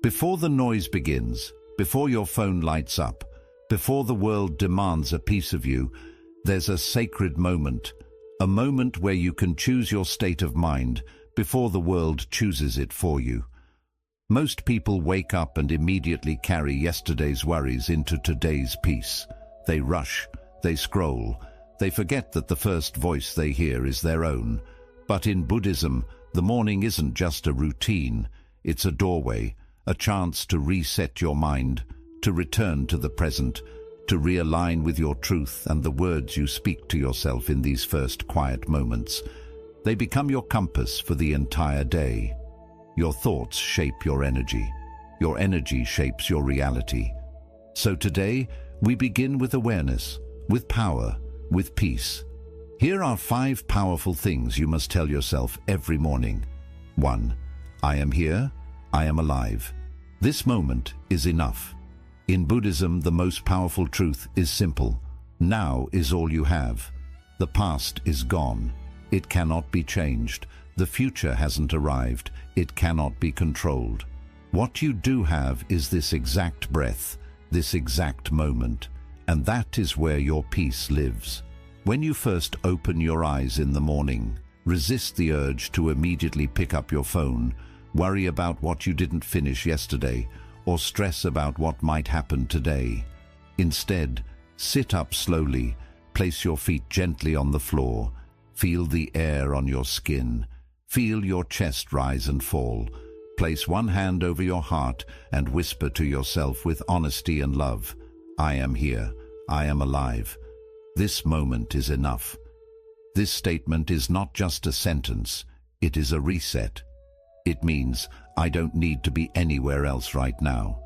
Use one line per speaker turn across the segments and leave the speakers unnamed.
Before the noise begins, before your phone lights up, before the world demands a piece of you, there's a sacred moment, a moment where you can choose your state of mind before the world chooses it for you. Most people wake up and immediately carry yesterday's worries into today's peace. They rush, they scroll, they forget that the first voice they hear is their own. But in Buddhism, the morning isn't just a routine, it's a doorway, a chance to reset your mind, to return to the present, to realign with your truth and the words you speak to yourself in these first quiet moments. They become your compass for the entire day. Your thoughts shape your energy shapes your reality. So today, we begin with awareness, with power, with peace. Here are 5 powerful things you must tell yourself every morning. 1. I am here, I am alive. This moment is enough. In Buddhism, the most powerful truth is simple. Now is all you have. The past is gone. It cannot be changed. The future hasn't arrived. It cannot be controlled. What you do have is this exact breath, this exact moment, and that is where your peace lives. When you first open your eyes in the morning, resist the urge to immediately pick up your phone, worry about what you didn't finish yesterday, or stress about what might happen today. Instead, sit up slowly, place your feet gently on the floor, feel the air on your skin, feel your chest rise and fall. Place one hand over your heart and whisper to yourself with honesty and love, I am here, I am alive. This moment is enough. This statement is not just a sentence, it is a reset. It means I don't need to be anywhere else right now.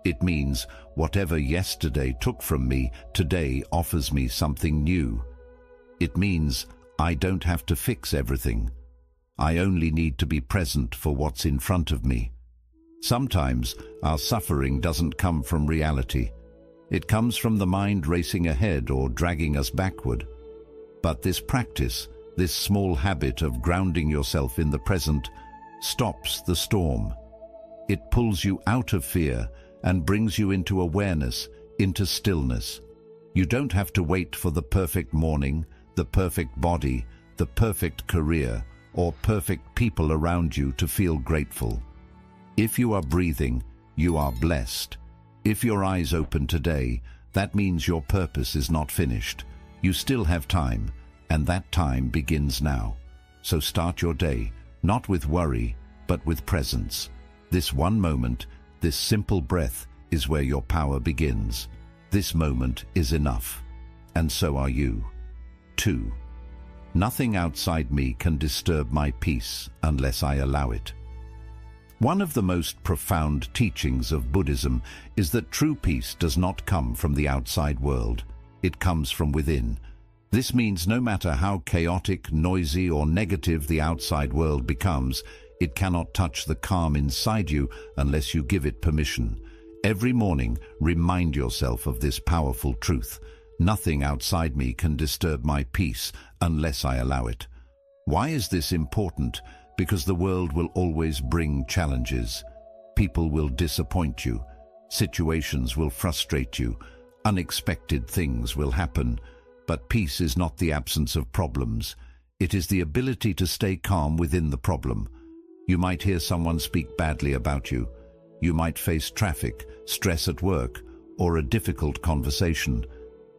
It means whatever yesterday took from me, today offers me something new. It means I don't have to fix everything. I only need to be present for what's in front of me. Sometimes our suffering doesn't come from reality. It comes from the mind racing ahead or dragging us backward. But this practice, this small habit of grounding yourself in the present, stops the storm. It pulls you out of fear and brings you into awareness, into stillness. You don't have to wait for the perfect morning, the perfect body, the perfect career, or perfect people around you to feel grateful. If you are breathing, you are blessed. If your eyes open today, that means your purpose is not finished. You still have time, and that time begins now. So start your day, not with worry, but with presence. This one moment, this simple breath, is where your power begins. This moment is enough, and so are you. 2. Nothing outside me can disturb my peace unless I allow it. One of the most profound teachings of Buddhism is that true peace does not come from the outside world. It comes from within. This means no matter how chaotic, noisy, or negative the outside world becomes, it cannot touch the calm inside you unless you give it permission. Every morning, remind yourself of this powerful truth. Nothing outside me can disturb my peace unless I allow it. Why is this important? Because the world will always bring challenges. People will disappoint you. Situations will frustrate you. Unexpected things will happen. But peace is not the absence of problems. It is the ability to stay calm within the problem. You might hear someone speak badly about you. You might face traffic, stress at work, or a difficult conversation.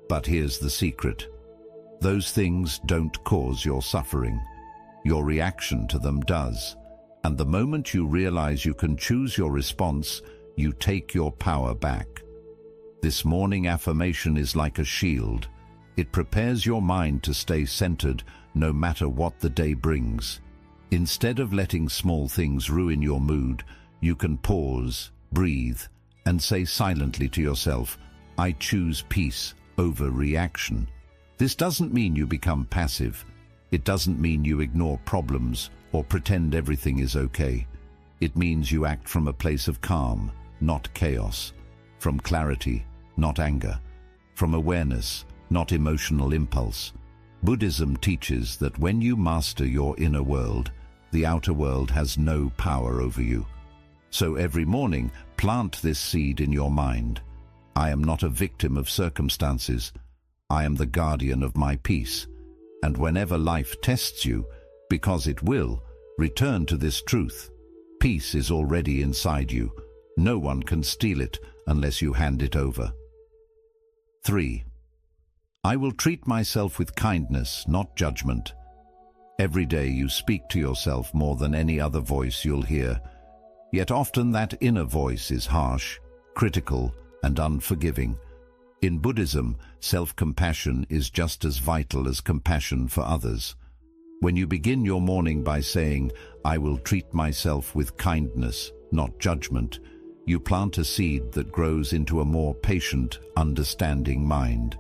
But here's the secret. Those things don't cause your suffering. Your reaction to them does. And the moment you realize you can choose your response, you take your power back. This morning affirmation is like a shield. It prepares your mind to stay centered no matter what the day brings. Instead of letting small things ruin your mood, you can pause, breathe, and say silently to yourself, I choose peace over reaction. This doesn't mean you become passive. It doesn't mean you ignore problems or pretend everything is okay. It means you act from a place of calm, not chaos, from clarity, not anger, from awareness, not emotional impulse. Buddhism teaches that when you master your inner world, the outer world has no power over you. So every morning, plant this seed in your mind. I am not a victim of circumstances. I am the guardian of my peace. And whenever life tests you, because it will, return to this truth. Peace is already inside you. No one can steal it unless you hand it over. 3. I will treat myself with kindness, not judgment. Every day you speak to yourself more than any other voice you'll hear. Yet often that inner voice is harsh, critical, and unforgiving. In Buddhism, self-compassion is just as vital as compassion for others. When you begin your morning by saying, I will treat myself with kindness, not judgment, you plant a seed that grows into a more patient, understanding mind.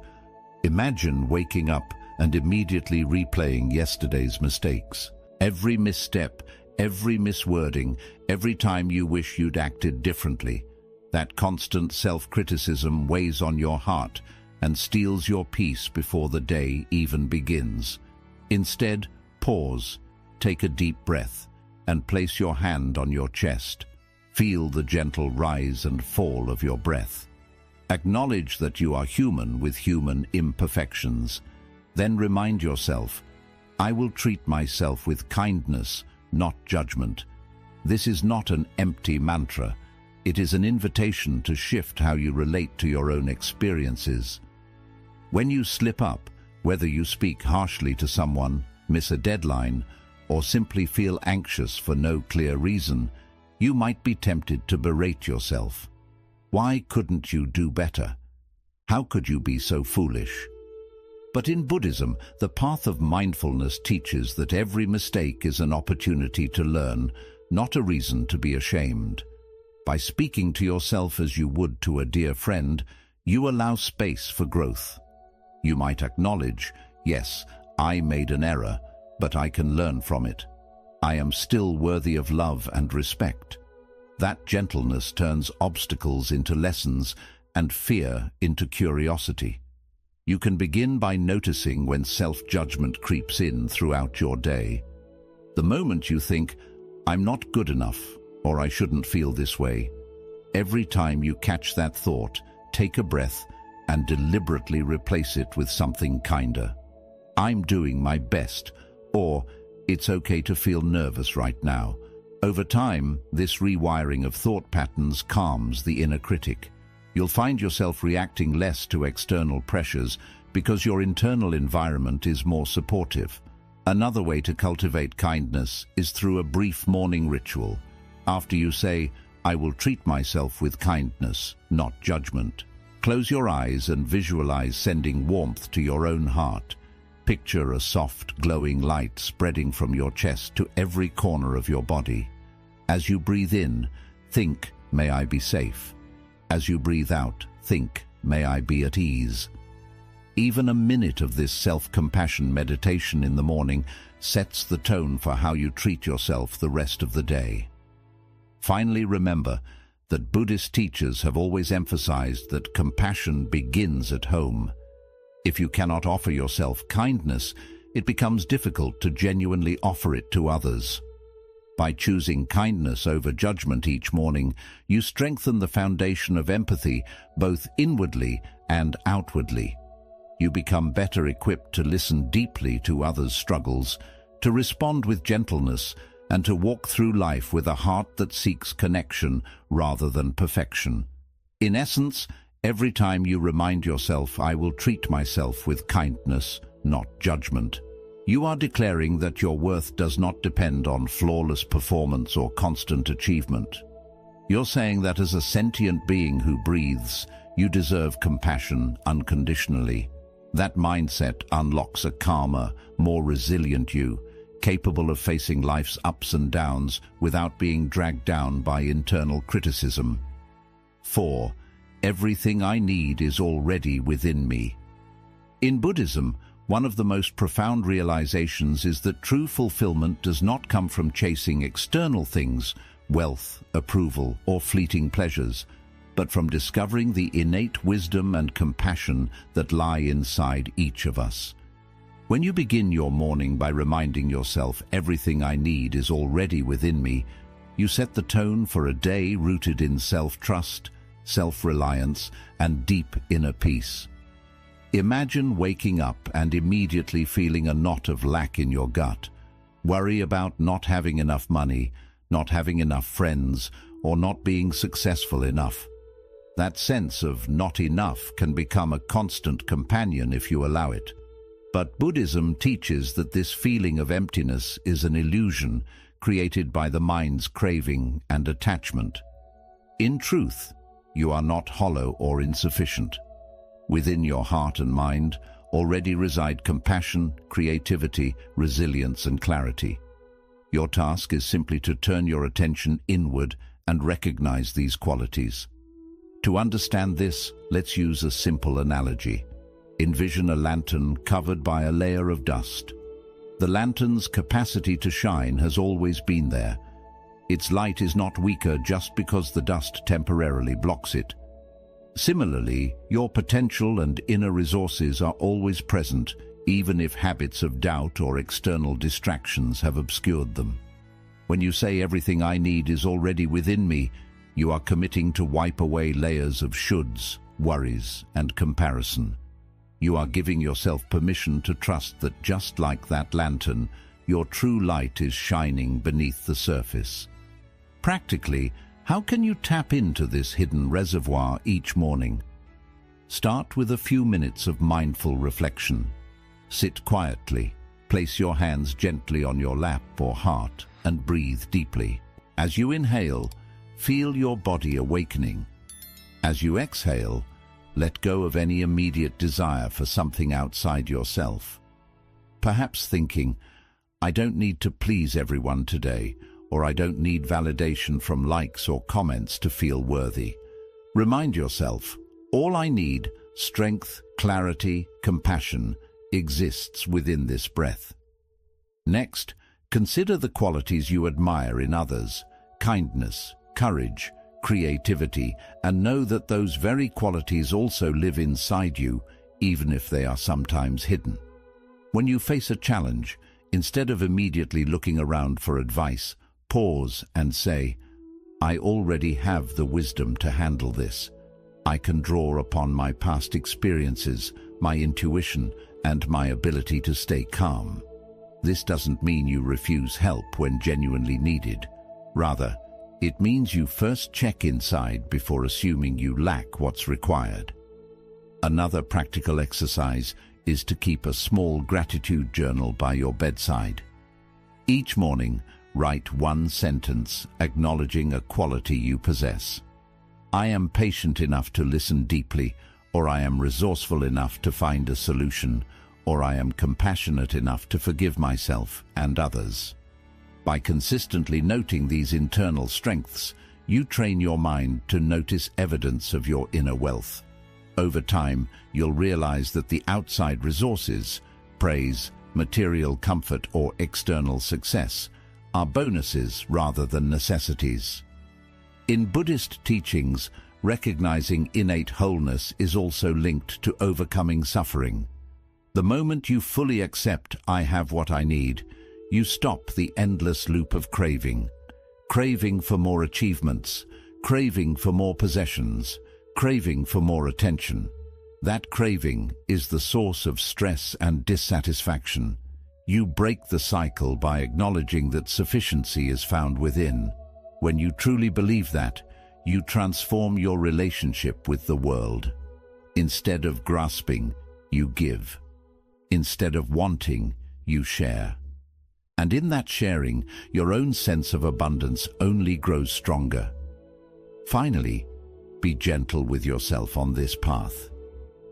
Imagine waking up and immediately replaying yesterday's mistakes. Every misstep, every miswording, every time you wish you'd acted differently. That constant self-criticism weighs on your heart and steals your peace before the day even begins. Instead, pause, take a deep breath, and place your hand on your chest. Feel the gentle rise and fall of your breath. Acknowledge that you are human with human imperfections. Then remind yourself, I will treat myself with kindness, not judgment. This is not an empty mantra. It is an invitation to shift how you relate to your own experiences. When you slip up, whether you speak harshly to someone, miss a deadline, or simply feel anxious for no clear reason, you might be tempted to berate yourself. Why couldn't you do better? How could you be so foolish? But in Buddhism, the path of mindfulness teaches that every mistake is an opportunity to learn, not a reason to be ashamed. By speaking to yourself as you would to a dear friend, you allow space for growth. You might acknowledge, yes, I made an error, but I can learn from it. I am still worthy of love and respect. That gentleness turns obstacles into lessons and fear into curiosity. You can begin by noticing when self-judgment creeps in throughout your day. The moment you think, I'm not good enough, or I shouldn't feel this way, every time you catch that thought, take a breath and deliberately replace it with something kinder. I'm doing my best, or it's okay to feel nervous right now. Over time, this rewiring of thought patterns calms the inner critic. You'll find yourself reacting less to external pressures because your internal environment is more supportive. Another way to cultivate kindness is through a brief morning ritual. After you say, I will treat myself with kindness, not judgment, close your eyes and visualize sending warmth to your own heart. Picture a soft, glowing light spreading from your chest to every corner of your body. As you breathe in, think, may I be safe. As you breathe out, think, may I be at ease. Even a minute of this self-compassion meditation in the morning sets the tone for how you treat yourself the rest of the day. Finally, remember that Buddhist teachers have always emphasized that compassion begins at home. If you cannot offer yourself kindness, it becomes difficult to genuinely offer it to others. By choosing kindness over judgment each morning, you strengthen the foundation of empathy both inwardly and outwardly. You become better equipped to listen deeply to others' struggles, to respond with gentleness, and to walk through life with a heart that seeks connection rather than perfection. In essence, every time you remind yourself, I will treat myself with kindness, not judgment, you are declaring that your worth does not depend on flawless performance or constant achievement. You're saying that as a sentient being who breathes, you deserve compassion unconditionally. That mindset unlocks a calmer, more resilient you, capable of facing life's ups and downs without being dragged down by internal criticism. 4. Everything I need is already within me. In Buddhism, one of the most profound realizations is that true fulfillment does not come from chasing external things, wealth, approval, or fleeting pleasures, but from discovering the innate wisdom and compassion that lie inside each of us. When you begin your morning by reminding yourself, everything I need is already within me, You set the tone for a day rooted in self-trust, self-reliance, and deep inner peace. Imagine waking up and immediately feeling a knot of lack in your gut. Worry about not having enough money, not having enough friends, or not being successful enough. That sense of not enough can become a constant companion if you allow it. But Buddhism teaches that this feeling of emptiness is an illusion created by the mind's craving and attachment. In truth, you are not hollow or insufficient. Within your heart and mind already reside compassion, creativity, resilience, and clarity. Your task is simply to turn your attention inward and recognize these qualities. To understand this, let's use a simple analogy. Envision a lantern covered by a layer of dust. The lantern's capacity to shine has always been there. Its light is not weaker just because the dust temporarily blocks it. Similarly, your potential and inner resources are always present, even if habits of doubt or external distractions have obscured them. When you say everything I need is already within me, you are committing to wipe away layers of shoulds, worries, and comparison. You are giving yourself permission to trust that just like that lantern, your true light is shining beneath the surface. Practically, how can you tap into this hidden reservoir each morning? Start with a few minutes of mindful reflection. Sit quietly, place your hands gently on your lap or heart, and breathe deeply. As you inhale, feel your body awakening. As you exhale, let go of any immediate desire for something outside yourself. Perhaps thinking, I don't need to please everyone today, or I don't need validation from likes or comments to feel worthy. Remind yourself, all I need, strength, clarity, compassion, exists within this breath. Next, consider the qualities you admire in others: kindness, courage, creativity, and know that those very qualities also live inside you, even if they are sometimes hidden. When you face a challenge, instead of immediately looking around for advice, pause and say, I already have the wisdom to handle this. I can draw upon my past experiences, my intuition, and my ability to stay calm. This doesn't mean you refuse help when genuinely needed. Rather, it means you first check inside before assuming you lack what's required. Another practical exercise is to keep a small gratitude journal by your bedside. Each morning, write one sentence acknowledging a quality you possess. I am patient enough to listen deeply, or I am resourceful enough to find a solution, or I am compassionate enough to forgive myself and others. By consistently noting these internal strengths, you train your mind to notice evidence of your inner wealth. Over time, you'll realize that the outside resources, praise, material comfort, or external success, are bonuses rather than necessities. In Buddhist teachings, recognizing innate wholeness is also linked to overcoming suffering. The moment you fully accept, I have what I need, you stop the endless loop of craving. Craving for more achievements, craving for more possessions, craving for more attention. That craving is the source of stress and dissatisfaction. You break the cycle by acknowledging that sufficiency is found within. When you truly believe that, you transform your relationship with the world. Instead of grasping, you give. Instead of wanting, you share. And in that sharing, your own sense of abundance only grows stronger. Finally, be gentle with yourself on this path.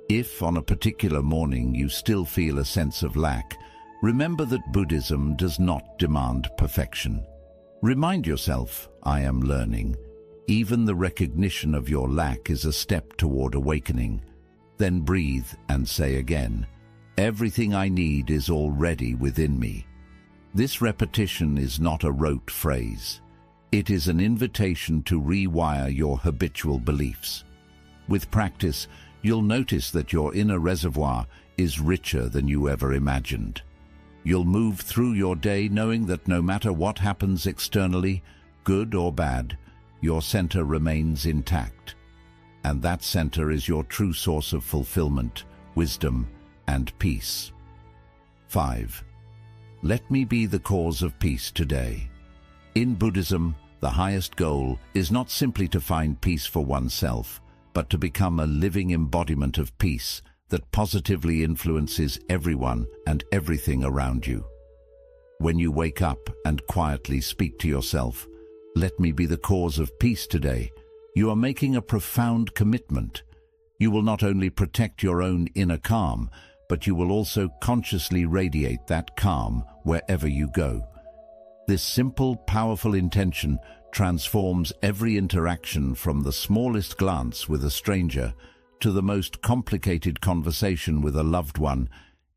If on a particular morning you still feel a sense of lack, remember that Buddhism does not demand perfection. Remind yourself, I am learning. Even the recognition of your lack is a step toward awakening. Then breathe and say again, everything I need is already within me. This repetition is not a rote phrase. It is an invitation to rewire your habitual beliefs. With practice, you'll notice that your inner reservoir is richer than you ever imagined. You'll move through your day knowing that no matter what happens externally, good or bad, your center remains intact. And that center is your true source of fulfillment, wisdom, and peace. 5. Let me be the cause of peace today. In Buddhism, the highest goal is not simply to find peace for oneself, but to become a living embodiment of peace that positively influences everyone and everything around you. When you wake up and quietly speak to yourself, "Let me be the cause of peace today," you are making a profound commitment. You will not only protect your own inner calm, but you will also consciously radiate that calm wherever you go. This simple, powerful intention transforms every interaction, from the smallest glance with a stranger to the most complicated conversation with a loved one,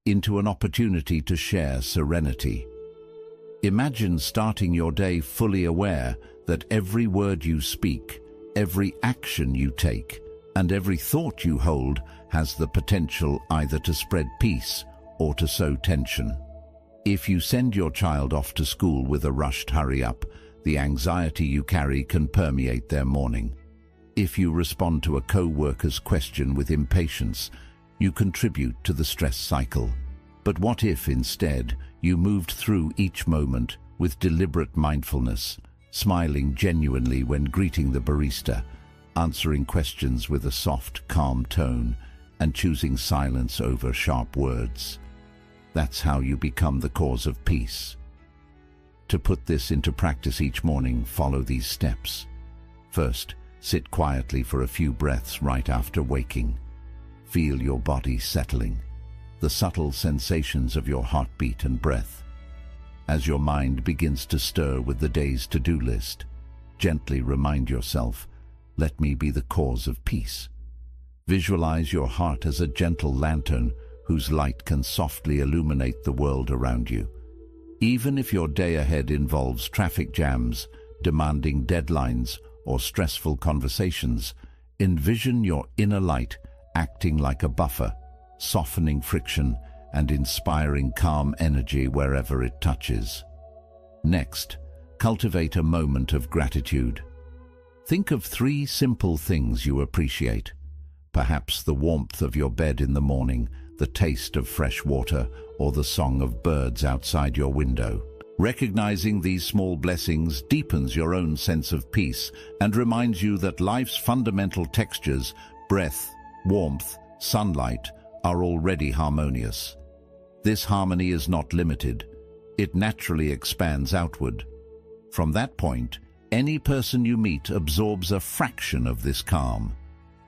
into an opportunity to share serenity. Imagine starting your day fully aware that every word you speak, every action you take, and every thought you hold has the potential either to spread peace or to sow tension. If you send your child off to school with a rushed hurry-up, the anxiety you carry can permeate their morning. If you respond to a co-worker's question with impatience, you contribute to the stress cycle. But what if, instead, you moved through each moment with deliberate mindfulness, smiling genuinely when greeting the barista, answering questions with a soft, calm tone, and choosing silence over sharp words? That's how you become the cause of peace. To put this into practice each morning, follow these steps. First, sit quietly for a few breaths right after waking. Feel your body settling, the subtle sensations of your heartbeat and breath. As your mind begins to stir with the day's to-do list, gently remind yourself, "Let me be the cause of peace." Visualize your heart as a gentle lantern whose light can softly illuminate the world around you. Even if your day ahead involves traffic jams, demanding deadlines, or stressful conversations, envision your inner light acting like a buffer, softening friction and inspiring calm energy wherever it touches. Next, cultivate a moment of gratitude. Think of 3 simple things you appreciate. Perhaps the warmth of your bed in the morning, the taste of fresh water, or the song of birds outside your window. Recognizing these small blessings deepens your own sense of peace and reminds you that life's fundamental textures, breath, warmth, sunlight, are already harmonious. This harmony is not limited. It naturally expands outward. From that point, any person you meet absorbs a fraction of this calm.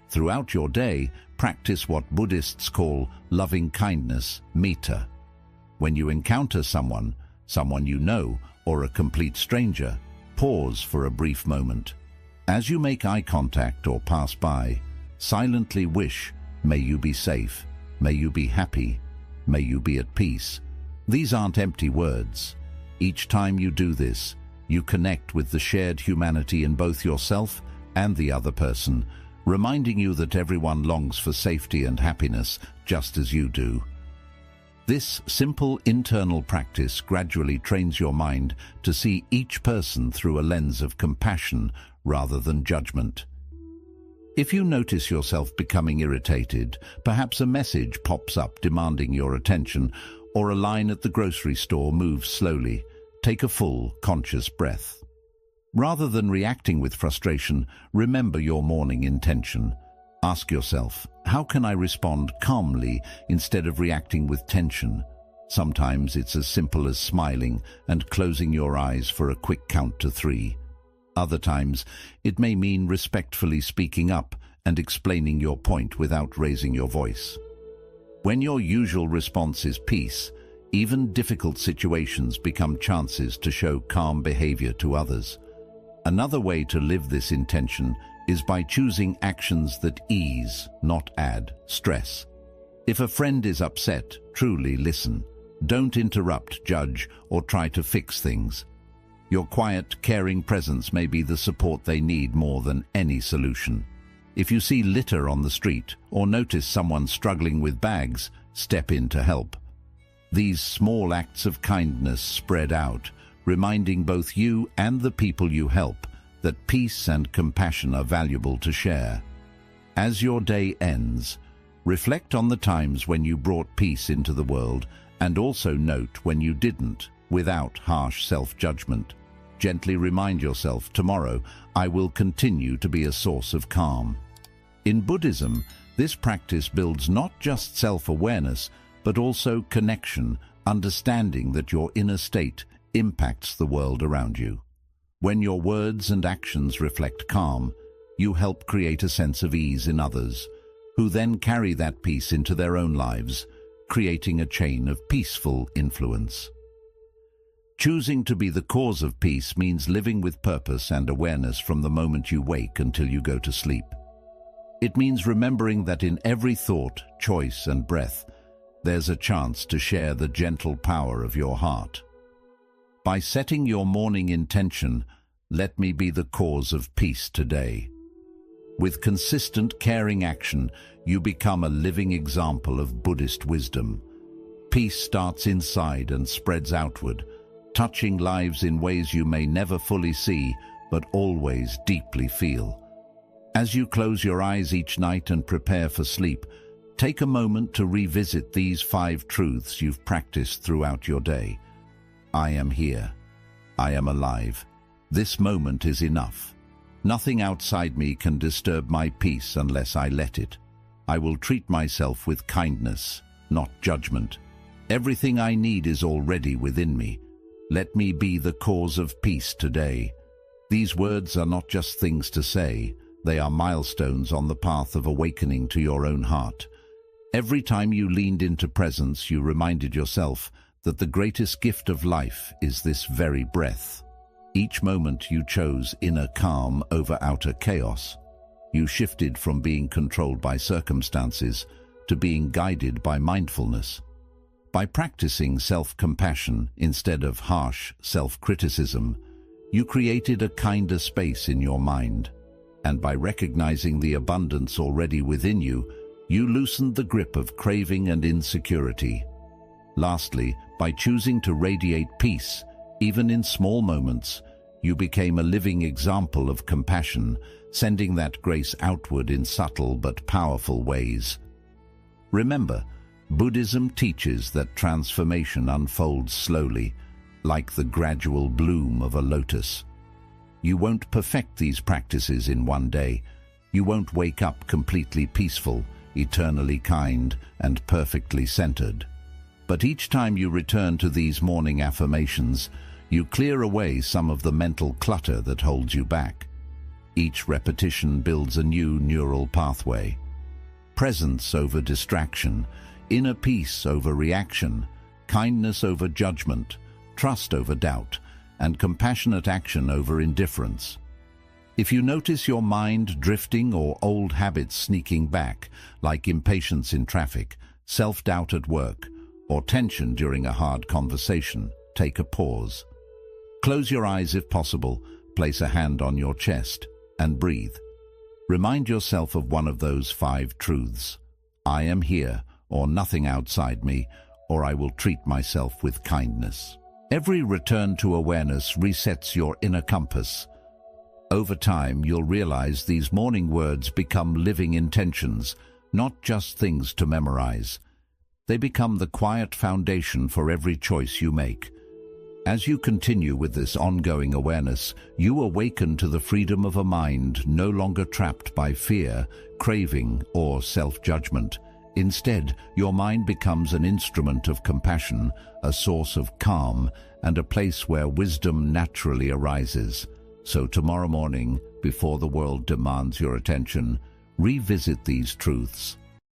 Throughout your day, practice what Buddhists call loving kindness, metta. When you encounter someone you know, or a complete stranger, pause for a brief moment. As you make eye contact or pass by, silently wish, "May you be safe, may you be happy, may you be at peace." These aren't empty words. Each time you do this, you connect with the shared humanity in both yourself and the other person, reminding you that everyone longs for safety and happiness just as you do. This simple internal practice gradually trains your mind to see each person through a lens of compassion rather than judgment. If you notice yourself becoming irritated, perhaps a message pops up demanding your attention, or a line at the grocery store moves slowly, take a full, conscious breath. Rather than reacting with frustration, remember your morning intention. Ask yourself, how can I respond calmly instead of reacting with tension? Sometimes it's as simple as smiling and closing your eyes for a quick count to 3. Other times, it may mean respectfully speaking up and explaining your point without raising your voice. When your usual response is peace, even difficult situations become chances to show calm behavior to others. Another way to live this intention is by choosing actions that ease, not add, stress. If a friend is upset, truly listen. Don't interrupt, judge, or try to fix things. Your quiet, caring presence may be the support they need more than any solution. If you see litter on the street or notice someone struggling with bags, step in to help. These small acts of kindness spread out, reminding both you and the people you help that peace and compassion are valuable to share. As your day ends, reflect on the times when you brought peace into the world, and also note when you didn't, without harsh self-judgment. Gently remind yourself, tomorrow I will continue to be a source of calm. In Buddhism, this practice builds not just self-awareness, but also connection, understanding that your inner state impacts the world around you. When your words and actions reflect calm, you help create a sense of ease in others, who then carry that peace into their own lives, creating a chain of peaceful influence. Choosing to be the cause of peace means living with purpose and awareness from the moment you wake until you go to sleep. It means remembering that in every thought, choice, and breath, there's a chance to share the gentle power of your heart. By setting your morning intention, let me be the cause of peace today. With consistent, caring action, you become a living example of Buddhist wisdom. Peace starts inside and spreads outward, touching lives in ways you may never fully see, but always deeply feel. As you close your eyes each night and prepare for sleep, take a moment to revisit these 5 truths you've practiced throughout your day. I am here. I am alive. This moment is enough. Nothing outside me can disturb my peace unless I let it. I will treat myself with kindness, not judgment. Everything I need is already within me. Let me be the cause of peace today. These words are not just things to say, they are milestones on the path of awakening to your own heart. Every time you leaned into presence, you reminded yourself that the greatest gift of life is this very breath. Each moment you chose inner calm over outer chaos. You shifted from being controlled by circumstances to being guided by mindfulness. By practicing self-compassion instead of harsh self-criticism, you created a kinder space in your mind. And by recognizing the abundance already within you, you loosened the grip of craving and insecurity. Lastly, by choosing to radiate peace, even in small moments, you became a living example of compassion, sending that grace outward in subtle but powerful ways. Remember, Buddhism teaches that transformation unfolds slowly, like the gradual bloom of a lotus. You won't perfect these practices in one day. You won't wake up completely peaceful, eternally kind, and perfectly centered. But each time you return to these morning affirmations, you clear away some of the mental clutter that holds you back. Each repetition builds a new neural pathway. Presence over distraction, inner peace over reaction, kindness over judgment, trust over doubt, and compassionate action over indifference. If you notice your mind drifting or old habits sneaking back, like impatience in traffic, self-doubt at work, or tension during a hard conversation, take a pause. Close your eyes if possible, place a hand on your chest, and breathe. Remind yourself of one of those 5 truths. I am here, or nothing outside me, or I will treat myself with kindness. Every return to awareness resets your inner compass. Over time, you'll realize these morning words become living intentions, not just things to memorize. They become the quiet foundation for every choice you make. As you continue with this ongoing awareness, you awaken to the freedom of a mind no longer trapped by fear, craving, or self-judgment. Instead, your mind becomes an instrument of compassion, a source of calm, and a place where wisdom naturally arises. So tomorrow morning, before the world demands your attention, revisit these truths.